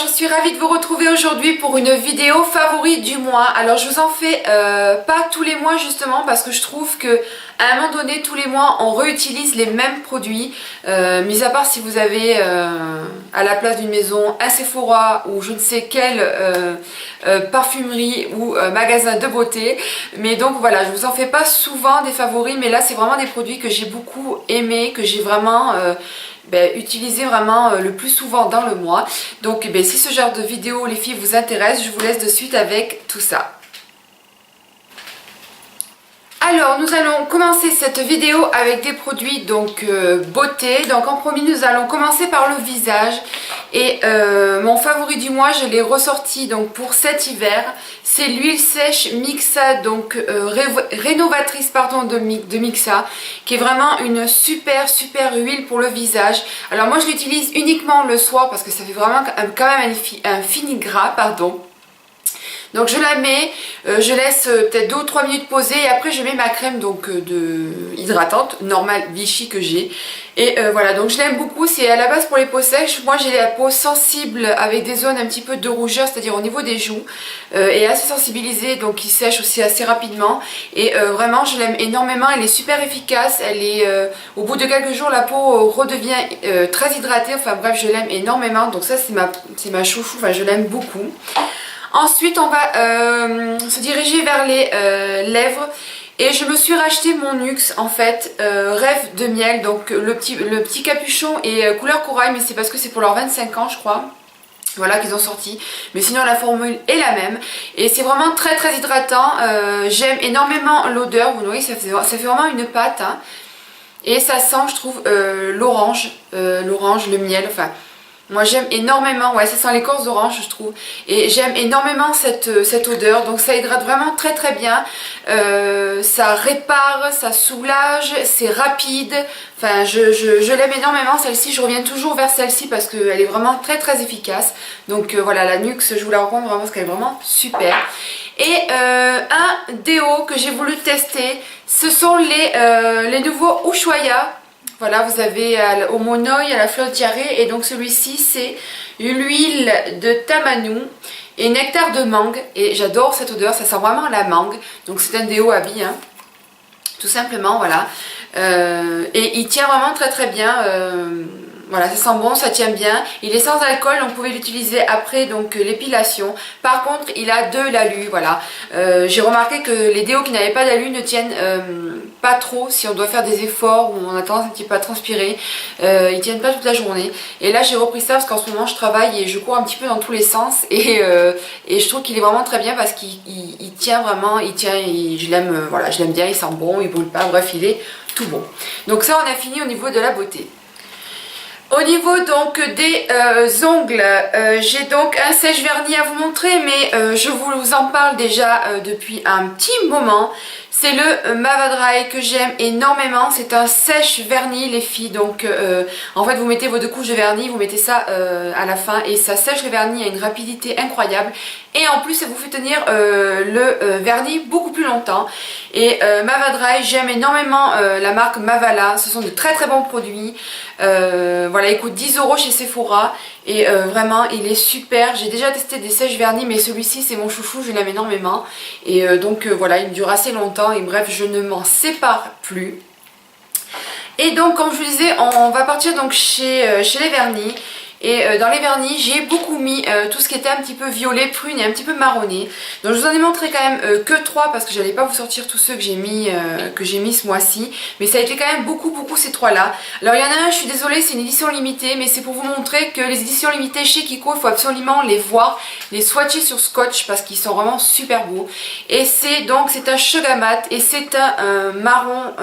je suis ravie de vous retrouver aujourd'hui pour une vidéo favori du mois. Alors je vous en fais pas tous les mois justement parce que je trouve que à un moment donné tous les mois on réutilise les mêmes produits, mis à part si vous avez à la place d'une maison un Sephora ou je ne sais quelle parfumerie ou magasin de beauté. Mais donc voilà, je vous en fais pas souvent des favoris, mais là c'est vraiment des produits que j'ai beaucoup aimé, que j'ai vraiment utilisez vraiment le plus souvent dans le mois. Donc si ce genre de vidéo les filles vous intéresse, je vous laisse de suite avec tout ça. Alors nous allons commencer cette vidéo avec des produits donc beauté. Donc en premier nous allons commencer par le visage. Et mon favori du mois, je l'ai ressorti donc pour cet hiver. C'est l'huile sèche Mixa, donc rénovatrice pardon, de Mixa, qui est vraiment une super huile pour le visage. Alors moi je l'utilise uniquement le soir parce que ça fait vraiment quand même un fini gras, pardon. Donc je la mets, je laisse peut-être 2 ou 3 minutes poser et après je mets ma crème donc hydratante, normale Vichy que j'ai. Et voilà, donc je l'aime beaucoup, c'est à la base pour les peaux sèches. Moi j'ai la peau sensible avec des zones un petit peu de rougeur, c'est-à-dire au niveau des joues, et assez sensibilisée, donc qui sèche aussi assez rapidement. Et vraiment je l'aime énormément, elle est super efficace, elle est au bout de quelques jours la peau redevient très hydratée, enfin bref je l'aime énormément, donc ça c'est ma chouchou, enfin je l'aime beaucoup. Ensuite on va se diriger vers les lèvres et je me suis racheté mon NYX en fait, Rêve de miel, donc le petit capuchon est couleur corail, mais c'est parce que c'est pour leurs 25 ans je crois. Voilà qu'ils ont sorti, mais sinon la formule est la même et c'est vraiment très hydratant. J'aime énormément l'odeur, vous voyez ça fait vraiment une pâte hein. Et ça sent je trouve l'orange, le miel, enfin... Moi j'aime énormément, ouais ça sent l'écorce d'orange je trouve. Et j'aime énormément cette odeur, donc ça hydrate vraiment très bien. Ça répare, ça soulage, c'est rapide. Enfin je l'aime énormément celle-ci, je reviens toujours vers celle-ci parce qu'elle est vraiment très efficace. Donc voilà, la NYX je vous la recommande vraiment parce qu'elle est vraiment super. Et un déo que j'ai voulu tester, ce sont les nouveaux Ushuaïa. Voilà, vous avez au monoï, à la fleur de diarrhée, et donc celui-ci c'est l'huile de tamanou et nectar de mangue, et j'adore cette odeur, ça sent vraiment la mangue, donc c'est un déo à billes, hein, tout simplement, voilà, et il tient vraiment très bien. Voilà, ça sent bon, ça tient bien. Il est sans alcool, donc vous pouvez l'utiliser après donc l'épilation. Par contre, il a de l'alu, voilà. J'ai remarqué que les déos qui n'avaient pas d'alu ne tiennent pas trop si on doit faire des efforts ou on a tendance un petit peu à transpirer. Ils tiennent pas toute la journée. Et là, j'ai repris ça parce qu'en ce moment, je travaille et je cours un petit peu dans tous les sens. Et je trouve qu'il est vraiment très bien parce qu'il tient vraiment, je l'aime, voilà, je l'aime bien, il sent bon, il brûle pas, bref, il est tout bon. Donc ça, on a fini au niveau de la beauté. Au niveau donc des ongles, j'ai donc un sèche-vernis à vous montrer, mais je vous en parle déjà depuis un petit moment. C'est le Mava Dry que j'aime énormément, c'est un sèche-vernis les filles, donc en fait vous mettez vos 2 couches de vernis, vous mettez ça à la fin et ça sèche le vernis à une rapidité incroyable. Et en plus ça vous fait tenir le vernis beaucoup plus longtemps. Et Mava Dry, j'aime énormément la marque Mavala, ce sont de très bons produits. Voilà, il coûte 10 € chez Sephora et vraiment il est super. J'ai déjà testé des sèches vernis mais celui-ci c'est mon chouchou, je l'aime énormément. Et donc voilà, il dure assez longtemps et bref je ne m'en sépare plus. Et donc comme je vous disais, on va partir donc chez les vernis. Et dans les vernis, j'ai beaucoup mis tout ce qui était un petit peu violet, prune et un petit peu marronné. Donc je vous en ai montré quand même que 3 parce que j'allais pas vous sortir tous ceux que j'ai mis ce mois-ci. Mais ça a été quand même beaucoup ces 3-là. Alors il y en a un, je suis désolée, c'est une édition limitée, mais c'est pour vous montrer que les éditions limitées chez Kiko, il faut absolument les voir, les swatcher sur scotch parce qu'ils sont vraiment super beaux. Et c'est un Sugar Matte et c'est un marron...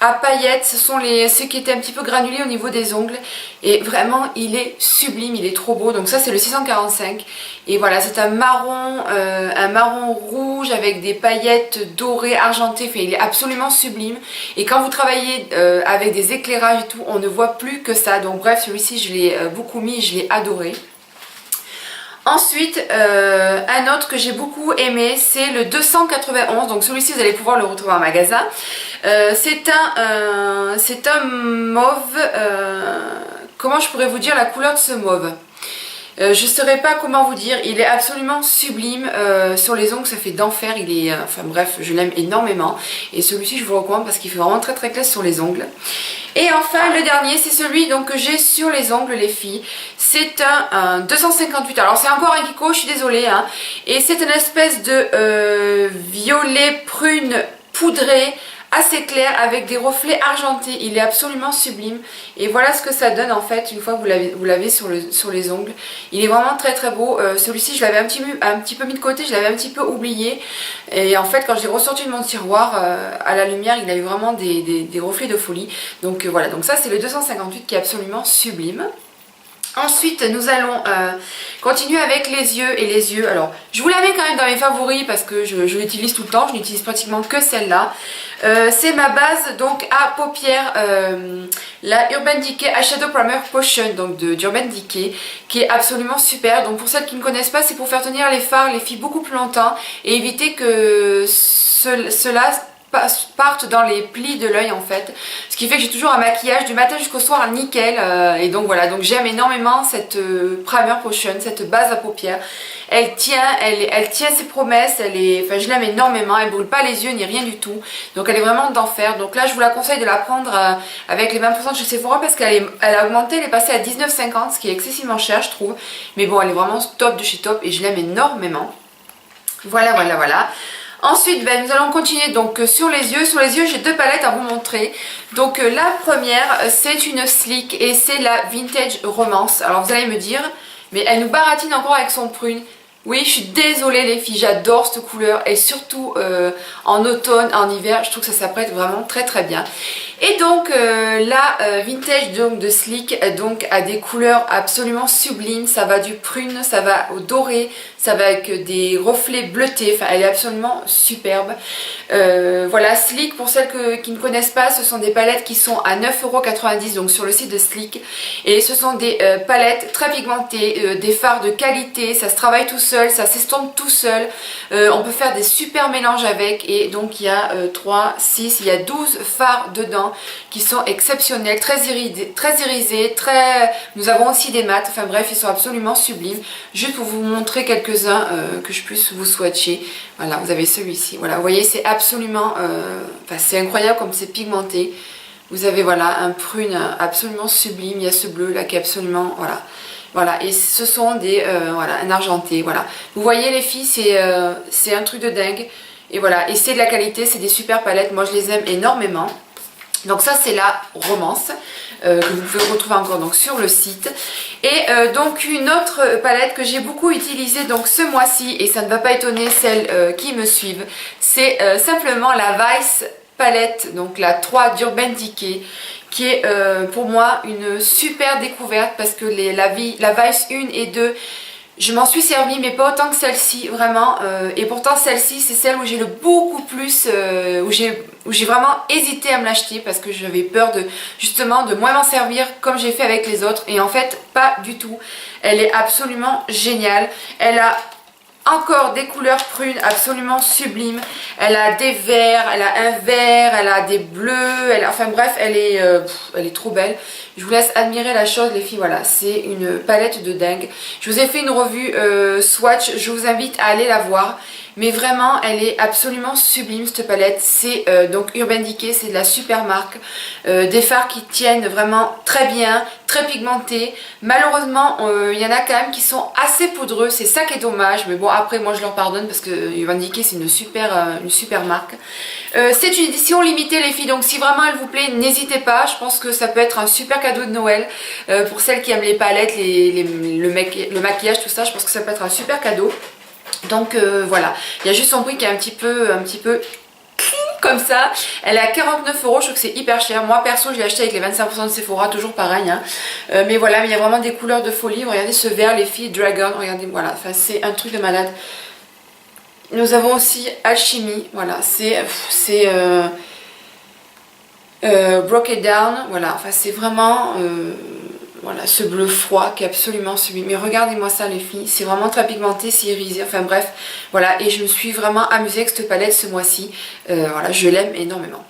à paillettes, ce sont ceux qui étaient un petit peu granulés au niveau des ongles et vraiment il est sublime, il est trop beau. Donc ça c'est le 645 et voilà, c'est un marron rouge avec des paillettes dorées, argentées, enfin, il est absolument sublime. Et quand vous travaillez avec des éclairages et tout, on ne voit plus que ça. Donc bref, celui-ci je l'ai beaucoup mis, je l'ai adoré. Ensuite, un autre que j'ai beaucoup aimé, c'est le 291. Donc celui-ci, vous allez pouvoir le retrouver en magasin. C'est un mauve. Comment je pourrais vous dire la couleur de ce mauve? Je saurais pas comment vous dire, il est absolument sublime. Sur les ongles ça fait d'enfer, il est, enfin bref, je l'aime énormément. Et celui-ci je vous le recommande parce qu'il fait vraiment très classe sur les ongles. Et enfin le dernier, c'est celui donc que j'ai sur les ongles les filles. C'est un 258, alors c'est encore un Kiko, je suis désolée hein. Et c'est une espèce de violet prune poudré, assez clair avec des reflets argentés. Il est absolument sublime et voilà ce que ça donne en fait une fois que vous l'avez sur les ongles. Il est vraiment très beau. Celui-ci je l'avais un petit peu mis de côté, je l'avais un petit peu oublié et en fait quand je l'ai ressorti de mon tiroir à la lumière il avait vraiment des reflets de folie. Donc voilà, donc ça c'est le 258 qui est absolument sublime. Ensuite nous allons continuer avec les yeux. Et les yeux, alors je vous la mets quand même dans mes favoris parce que je l'utilise tout le temps, je n'utilise pratiquement que celle-là. C'est ma base donc à paupières, la Urban Decay Eyeshadow Primer Potion donc d'Urban Decay, qui est absolument super. Donc pour celles qui ne connaissent pas, c'est pour faire tenir les fards, les filles beaucoup plus longtemps et éviter que cela partent dans les plis de l'œil en fait, ce qui fait que j'ai toujours un maquillage du matin jusqu'au soir nickel. Et donc voilà, donc j'aime énormément cette primer potion, cette base à paupières. Elle tient ses promesses, enfin je l'aime énormément, elle brûle pas les yeux ni rien du tout, donc elle est vraiment d'enfer. Donc là je vous la conseille de la prendre avec les 20% de chez Sephora parce qu'elle a augmenté, elle est passée à 19,50, ce qui est excessivement cher je trouve, mais bon elle est vraiment top de chez top et je l'aime énormément. Voilà. Ensuite, nous allons continuer donc sur les yeux. Sur les yeux, j'ai deux palettes à vous montrer. Donc la première, c'est une Sleek et c'est la Vintage Romance. Alors vous allez me dire, mais elle nous baratine encore avec son prune. Oui, je suis désolée les filles, j'adore cette couleur et surtout en automne, en hiver, je trouve que ça s'apprête vraiment très bien. Et donc la Vintage donc, de Sleek donc, a des couleurs absolument sublimes, ça va du prune, ça va au doré, ça va avec des reflets bleutés, enfin elle est absolument superbe. Voilà, Sleek, pour celles qui ne connaissent pas, ce sont des palettes qui sont à 9,90 € donc sur le site de Sleek. Et ce sont des palettes très pigmentées, des fards de qualité, ça se travaille tout seul, ça s'estompe tout seul. On peut faire des super mélanges avec et donc il y a 3, 6, il y a 12 fards dedans qui sont exceptionnels, très irisés, nous avons aussi des mats, enfin bref ils sont absolument sublimes. Juste pour vous montrer quelques-uns que je puisse vous swatcher. Voilà, vous avez celui-ci, voilà, vous voyez c'est absolument, enfin c'est incroyable comme c'est pigmenté. Vous avez voilà un prune absolument sublime, il y a ce bleu là qui est absolument, voilà, et ce sont des, voilà, un argenté, voilà. Vous voyez les filles, c'est un truc de dingue. Et voilà, et c'est de la qualité, c'est des super palettes, moi je les aime énormément. Donc ça c'est la Romance que vous pouvez retrouver encore donc sur le site. Et donc une autre palette que j'ai beaucoup utilisée donc ce mois-ci, et ça ne va pas étonner celles qui me suivent, c'est simplement la Vice palette, donc la 3 d'Urban Decay, qui est pour moi une super découverte parce que la Vice 1 et 2, je m'en suis servi mais pas autant que celle-ci vraiment, et pourtant celle-ci c'est celle où j'ai le beaucoup plus, où j'ai vraiment hésité à me l'acheter parce que j'avais peur justement de moins m'en servir comme j'ai fait avec les autres, et en fait pas du tout. Elle est absolument géniale, elle a encore des couleurs prunes absolument sublimes, elle a des verts, elle a un vert, elle a des bleus, enfin bref elle est trop belle. Je vous laisse admirer la chose les filles, voilà, c'est une palette de dingue. Je vous ai fait une revue swatch, je vous invite à aller la voir. Mais vraiment elle est absolument sublime cette palette. C'est donc Urban Decay, c'est de la super marque, des fards qui tiennent vraiment très bien, très pigmentés. Malheureusement il y en a quand même qui sont assez poudreux, c'est ça qui est dommage, mais bon après moi je leur pardonne parce que Urban Decay c'est une super marque. C'est une édition limitée les filles, donc si vraiment elle vous plaît n'hésitez pas, je pense que ça peut être un super cadeau de Noël pour celles qui aiment les palettes, le maquillage, tout ça. Je pense que ça peut être un super cadeau. Donc voilà, il y a juste son prix qui est un petit peu comme ça. Elle est à 49 €, je trouve que c'est hyper cher. Moi perso je l'ai acheté avec les 25% de Sephora, toujours pareil hein. Mais voilà, mais il y a vraiment des couleurs de folie. Regardez ce vert les filles, Dragon, regardez, voilà, enfin c'est un truc de malade. Nous avons aussi Alchimie, voilà, c'est Broke It Down, voilà, enfin c'est vraiment voilà, ce bleu froid qui est absolument sublime. Mais regardez-moi ça les filles, c'est vraiment très pigmenté, c'est irisé, enfin bref, voilà, et je me suis vraiment amusée avec cette palette ce mois-ci. Voilà, je l'aime énormément.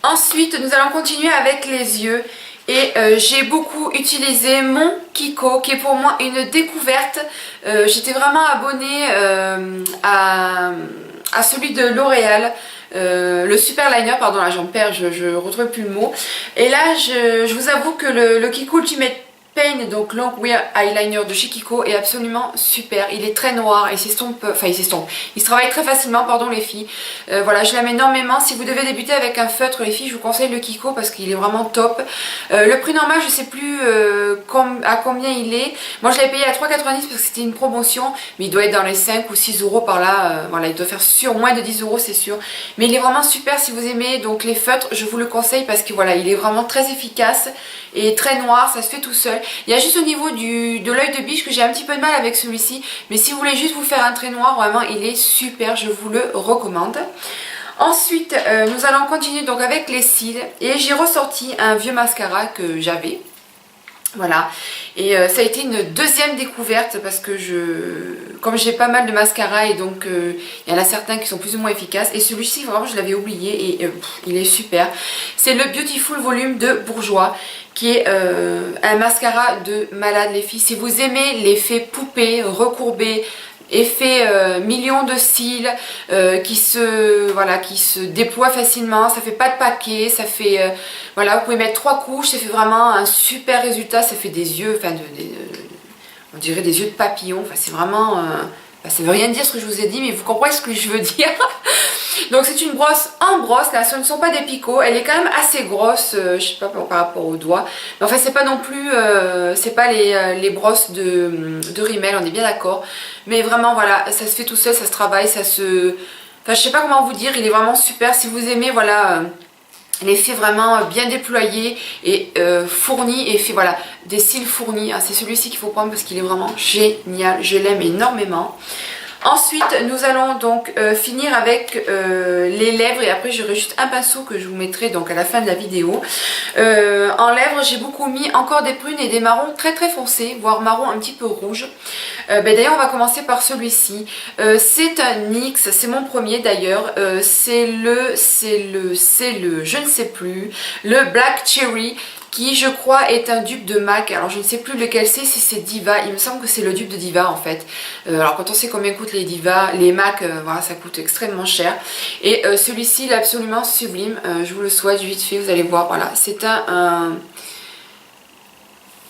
Ensuite, nous allons continuer avec les yeux. Et j'ai beaucoup utilisé mon Kiko qui est pour moi une découverte. J'étais vraiment abonnée à celui de L'Oréal. Le super liner, pardon, là j'en perds, je retrouve plus le mot. Et là je vous avoue que le Kiko Ultimate Paint, donc Long Wear Eyeliner de chez Kiko, est absolument super. Il est très noir, il s'estompe, enfin il s'estompe, il se travaille très facilement, pardon les filles. Voilà, je l'aime énormément. Si vous devez débuter avec un feutre les filles, je vous conseille le Kiko parce qu'il est vraiment top. Le prix normal, je sais plus à combien il est. Moi je l'ai payé à 3,90 parce que c'était une promotion, mais il doit être dans les 5 ou 6 euros par là. Voilà, il doit faire moins de 10 euros c'est sûr. Mais il est vraiment super si vous aimez donc les feutres, je vous le conseille parce que voilà, il est vraiment très efficace et très noir, ça se fait tout seul. Il y a juste au niveau de l'œil de biche que j'ai un petit peu de mal avec celui-ci, mais si vous voulez juste vous faire un trait noir, vraiment il est super, je vous le recommande. Ensuite nous allons continuer donc avec les cils et j'ai ressorti un vieux mascara que j'avais. Voilà, et ça a été une deuxième découverte parce que comme j'ai pas mal de mascara et donc il y en a certains qui sont plus ou moins efficaces et celui-ci vraiment je l'avais oublié et il est super. C'est le Beautiful Volume de Bourjois qui est un mascara de malade les filles. Si vous aimez l'effet poupée, recourbé, effet millions de cils qui se déploie facilement, ça fait pas de paquet, ça fait voilà, vous pouvez mettre 3 couches, ça fait vraiment un super résultat, ça fait des yeux, enfin on dirait des yeux de papillon, enfin c'est vraiment ça veut rien dire ce que je vous ai dit mais vous comprenez ce que je veux dire. Donc c'est une brosse en brosse, là ce ne sont pas des picots, elle est quand même assez grosse, je sais pas par rapport aux doigts, mais enfin c'est pas non plus, c'est pas les brosses de Rimmel, on est bien d'accord, mais vraiment voilà, ça se fait tout seul, ça se travaille, enfin je sais pas comment vous dire, il est vraiment super si vous aimez voilà l'effet vraiment bien déployé et fourni, et fait voilà des cils fournis, hein, c'est celui-ci qu'il faut prendre parce qu'il est vraiment génial, je l'aime énormément. Ensuite nous allons donc finir avec les lèvres et après j'aurai juste un pinceau que je vous mettrai donc à la fin de la vidéo. En lèvres j'ai beaucoup mis encore des prunes et des marrons très très foncés, voire marron un petit peu rouge. D'ailleurs on va commencer par celui-ci. C'est un NYX, c'est mon premier d'ailleurs, c'est le je ne sais plus, le Black Cherry, qui je crois est un dupe de MAC. Alors je ne sais plus lequel c'est, si c'est Diva, il me semble que c'est le dupe de Diva en fait. Alors quand on sait combien coûtent les Diva, les MAC, voilà, ça coûte extrêmement cher. Et celui-ci il est absolument sublime, je vous le souhaite vite fait, vous allez voir, voilà, c'est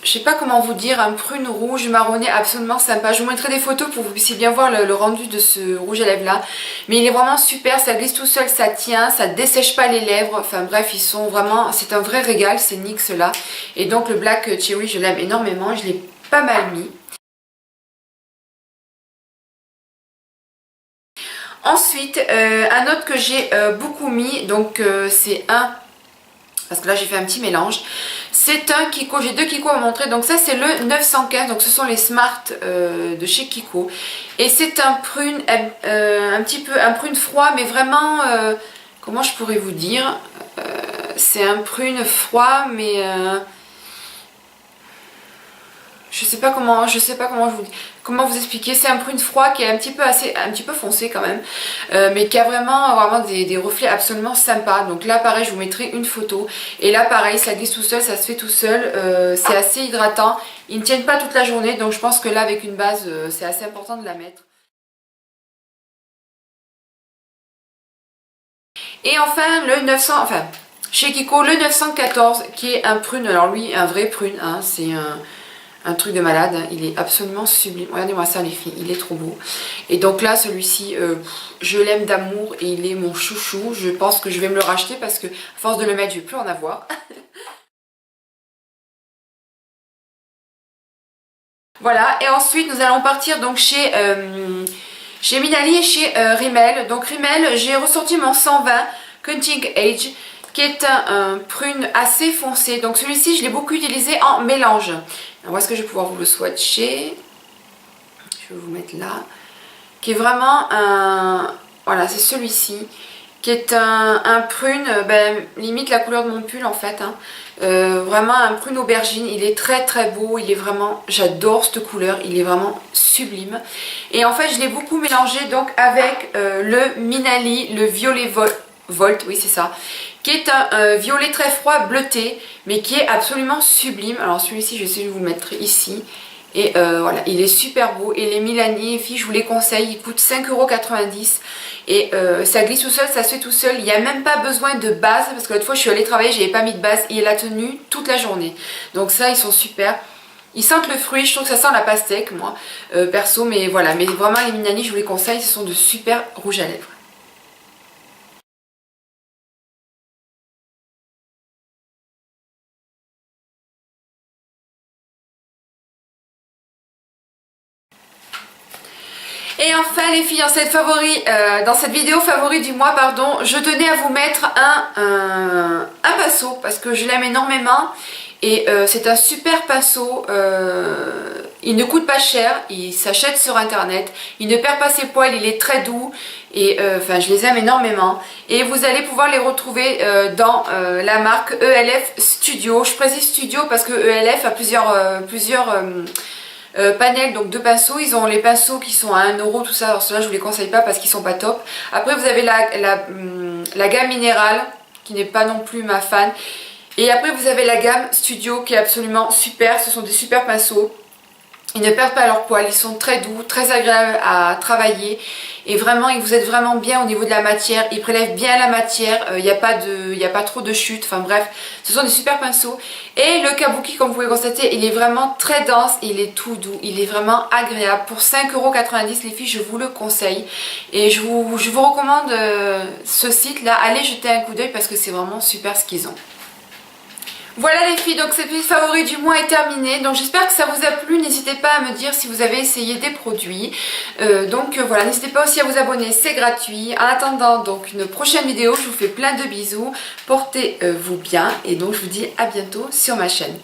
je sais pas comment vous dire, un prune rouge marronné absolument sympa. Je vous mettrai des photos pour que vous puissiez bien voir le rendu de ce rouge à lèvres là. Mais il est vraiment super, ça glisse tout seul, ça tient, ça dessèche pas les lèvres. Enfin bref, ils sont vraiment, c'est un vrai régal ces NYX là. Et donc le Black Cherry, je l'aime énormément, je l'ai pas mal mis. Ensuite, un autre que j'ai beaucoup mis, donc c'est parce que là j'ai fait un petit mélange. C'est un Kiko, j'ai 2 Kiko à montrer. Donc ça c'est le 915, donc ce sont les Smart de chez Kiko. Et c'est un prune, un petit peu un prune froid, mais vraiment, comment je pourrais vous dire, c'est un prune froid, mais je sais pas comment comment vous expliquer. C'est un prune froid qui est un petit peu foncé quand même, mais qui a vraiment des reflets absolument sympas. Donc là pareil je vous mettrai une photo, et là pareil ça glisse tout seul, ça se fait tout seul, c'est assez hydratant, ils ne tiennent pas toute la journée, donc je pense que là avec une base c'est assez important de la mettre. Et enfin le 900, enfin chez Kiko le 914 qui est un prune, alors lui un vrai prune, hein, c'est un truc de malade, il est absolument sublime. Regardez-moi ça les filles, il est trop beau. Et donc là celui-ci, je l'aime d'amour et il est mon chouchou. Je pense que je vais me le racheter parce que à force de le mettre je vais plus en avoir. Voilà, et ensuite nous allons partir donc chez Minali et chez Rimmel. Donc Rimmel, j'ai ressorti mon 120 Cutting Age, qui est un prune assez foncé. Donc celui-ci je l'ai beaucoup utilisé en mélange. Alors, où est-ce que je vais pouvoir vous le swatcher? Je vais vous mettre là. Qui est vraiment un... Voilà, c'est celui-ci. Qui est un prune, limite la couleur de mon pull en fait. Hein. Vraiment un prune aubergine. Il est très très beau. Il est vraiment... J'adore cette couleur. Il est vraiment sublime. Et en fait, je l'ai beaucoup mélangé donc avec le Minali, le violet Volt, oui c'est ça, qui est un violet très froid bleuté, mais qui est absolument sublime. Alors celui-ci, je vais essayer de vous le mettre ici. Et voilà, il est super beau. Et les Milani, filles, je vous les conseille. Il coûte 5,90 € et ça glisse tout seul, ça se fait tout seul. Il n'y a même pas besoin de base, parce que l'autre fois je suis allée travailler, j'avais pas mis de base et il a tenu toute la journée. Donc ça, ils sont super. Ils sentent le fruit, je trouve que ça sent la pastèque, moi, perso. Mais voilà, mais vraiment les Milani, je vous les conseille, ce sont de super rouges à lèvres. Et enfin les filles, dans cette vidéo favori du mois, pardon, je tenais à vous mettre un pinceau parce que je l'aime énormément et c'est un super pinceau. Il ne coûte pas cher, il s'achète sur internet, il ne perd pas ses poils, il est très doux et enfin je les aime énormément. Et vous allez pouvoir les retrouver dans la marque ELF Studio. Je précise Studio parce que ELF a plusieurs panel donc de pinceaux. Ils ont les pinceaux qui sont à 1 €, tout ça. Alors ceux-là je vous les conseille pas parce qu'ils sont pas top. Après vous avez la gamme minérale qui n'est pas non plus ma fan. Et après vous avez la gamme Studio qui est absolument super. Ce sont des super pinceaux. Ils ne perdent pas leur poil, ils sont très doux, très agréables à travailler et vraiment ils vous aident vraiment bien au niveau de la matière, ils prélèvent bien la matière, il n'y a pas trop de chute, enfin bref, ce sont des super pinceaux. Et le kabuki, comme vous pouvez constater, il est vraiment très dense, il est tout doux, il est vraiment agréable. Pour 5,90 € les filles, je vous le conseille et je vous recommande ce site là, allez jeter un coup d'œil parce que c'est vraiment super ce qu'ils ont. Voilà les filles, donc cette petite favori du mois est terminée. Donc j'espère que ça vous a plu. N'hésitez pas à me dire si vous avez essayé des produits. Voilà, n'hésitez pas aussi à vous abonner, c'est gratuit. En attendant donc une prochaine vidéo, je vous fais plein de bisous. Portez-vous bien et donc je vous dis à bientôt sur ma chaîne.